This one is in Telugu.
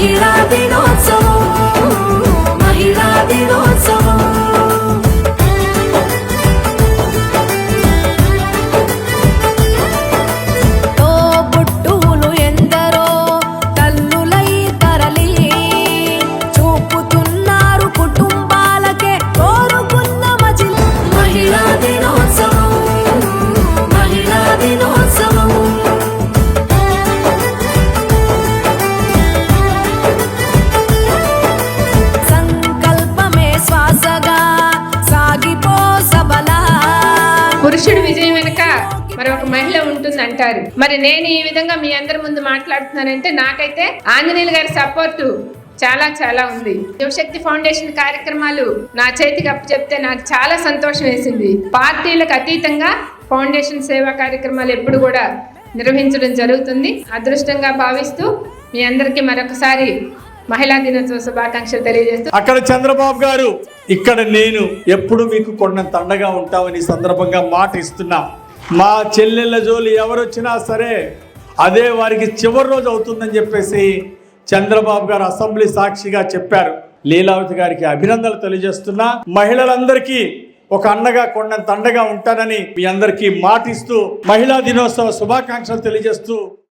మహిళా దినోత్సవం, మహిళా దినోత్సవం. తోబుట్టువులు ఎందరో తల్లులై తరలి చూపుతున్నారు కుటుంబాలకే కోరుకున్న మజిలీ. మహిళా దినోత్సవం, మహిళా దినోత్సవం. సంకల్పమే శ్వాసగా సాగిపో సబలా. పురుషుడి విజయం వెనుక మరి ఒక మహిళ ఉంటుంది అంటారు. మరి నేను ఈ విధంగా మీ అందరి ముందు మాట్లాడుతున్నానంటే నాకైతే ఆంజనేయులు గారి సపోర్టు చాలా చాలా ఉంది. యువశక్తి ఫౌండేషన్ కార్యక్రమాలు నా చేతికి అప్పు చెప్తే నాకు చాలా సంతోషం వేసింది. పార్టీలకు అతీతంగా ఫౌండేషన్ సేవా కార్యక్రమాలు ఎప్పుడు కూడా నిర్వహించడం జరుగుతుంది. అదృష్టంగా భావిస్తూ మీ అందరికీ మరొకసారి మహిళా దినోత్సవ శుభాకాంక్షలు తెలియజేస్తూ, అక్కడ చంద్రబాబు గారు, ఇక్కడ నేను ఎప్పుడు మీకు కొండంత అండగా ఉంటామని సందర్భంగా మాట ఇస్తున్నా. మా చెల్లెళ్ళ జోలి ఎవరొచ్చినా సరే అదే వారికి చివరి రోజు అవుతుందని చెప్పేసి చంద్రబాబు గారు అసెంబ్లీ సాక్షిగా చెప్పారు. లీలావతి గారికి అభినందనలు తెలియజేస్తున్నా. మహిళలందరికీ ఒక అండగా కొండంత అండగా ఉంటానని మీ అందరికీ మాటిస్తూ మహిళా దినోత్సవ శుభాకాంక్షలు తెలియజేస్తూ